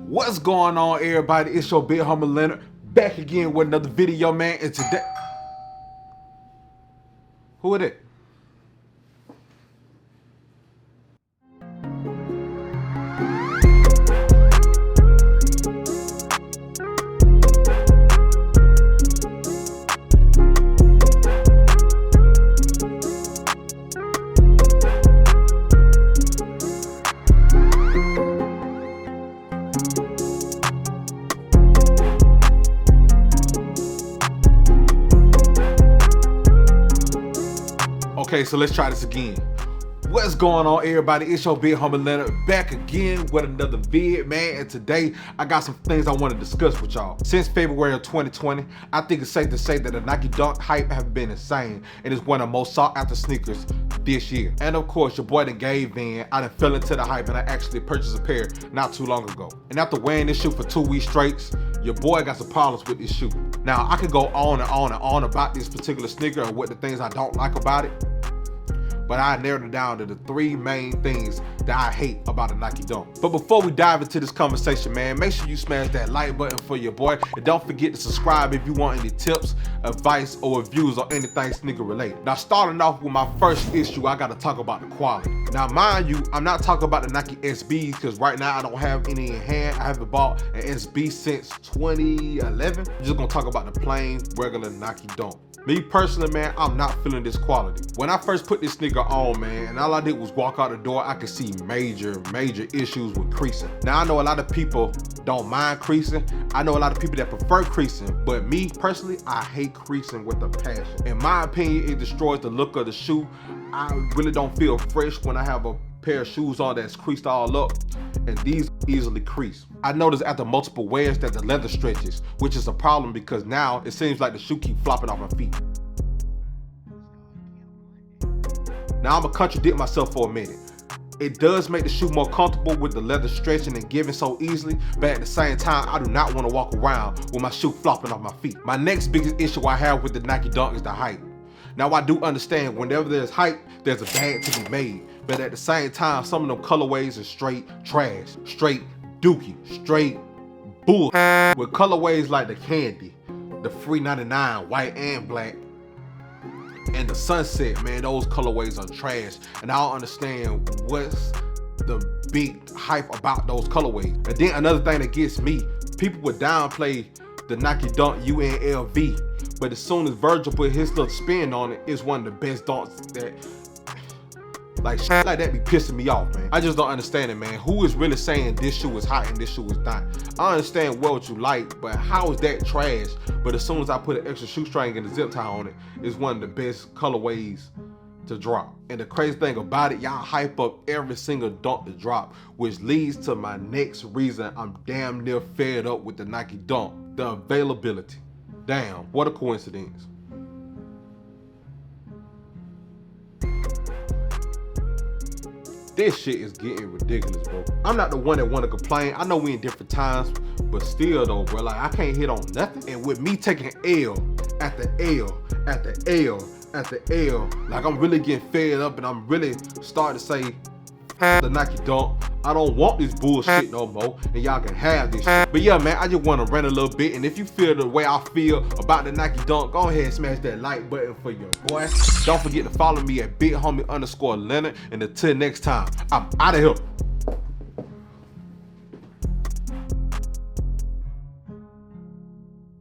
What's going on, everybody? It's your big homie Leonard, back again with another video, man. And today, who it is? Okay, so let's try this again. What's going on, everybody? It's your big homie Leonard, back again with another vid, man. And today I got some things I want to discuss with y'all. Since February of 2020, I think it's safe to say that the Nike Dunk hype have been insane, and it's one of the most sought after sneakers this year. And of course, your boy done gave in. I done fell into the hype, and I actually purchased a pair not too long ago. And after wearing this shoe for 2 weeks straight, your boy got some problems with this shoe. Now, I could go on and on and on about this particular sneaker and what the things I don't like about it, but I narrowed it down to the 3 main things that I hate about a Nike Dunk. But before we dive into this conversation, man, make sure you smash that like button for your boy, and don't forget to subscribe if you want any tips, advice, or reviews on anything sneaker related. Now, starting off with my first issue, I gotta talk about the quality. Now, mind you, I'm not talking about the Nike SBs, because right now I don't have any in hand. I haven't bought an SB since 2011. I'm just gonna talk about the plain, regular Nike Dunk. Me personally, man, I'm not feeling this quality. When I first put this sneaker on, man, and all I did was walk out the door, I could see major issues with creasing. Now, I know a lot of people don't mind creasing. I know a lot of people that prefer creasing, but me personally, I hate creasing with a passion. In my opinion, it destroys the look of the shoe. I really don't feel fresh when I have a pair of shoes on that's creased all up, and these easily crease. I noticed after multiple wears that the leather stretches, which is a problem because now it seems like the shoe keep flopping off my feet. Now, I'm gonna contradict myself for a minute. It does make the shoe more comfortable with the leather stretching and giving so easily, but at the same time, I do not want to walk around with my shoe flopping off my feet. My next biggest issue I have with the Nike Dunk is the height. Now, I do understand whenever there's hype, there's a bag to be made. But at the same time, some of them colorways are straight trash, straight dookie, straight bull. With colorways like the candy, the free 99, white and black, and the sunset, man, those colorways are trash. And I don't understand what's the big hype about those colorways. And then another thing that gets me, people would downplay the Nike Dunk UNLV, but as soon as Virgil put his little spin on it, it's one of the best dunks that, like, shit like that be pissing me off, man. I just don't understand it, man. Who is really saying this shoe is hot and this shoe is not? I understand what you like, but how is that trash? But as soon as I put an extra shoestring and a zip tie on it, it's one of the best colorways to drop. And the crazy thing about it, y'all hype up every single dunk to drop, which leads to my next reason I'm damn near fed up with the Nike Dunk: the availability. Damn, what a coincidence. This shit is getting ridiculous, bro. I'm not the one that want to complain. I know we in different times, but still though, bro, like, I can't hit on nothing. And with me taking L after L after L after L, like, I'm really getting fed up, and I'm really starting to say, the Nike Dunk, I don't want this bullshit no more, and y'all can have this shit. But yeah, man, I just want to rant a little bit, and if you feel the way I feel about the Nike Dunk, go ahead and smash that like button for your boy. Don't forget to follow me at bighomie_Leonard, and until next time, I'm out of here.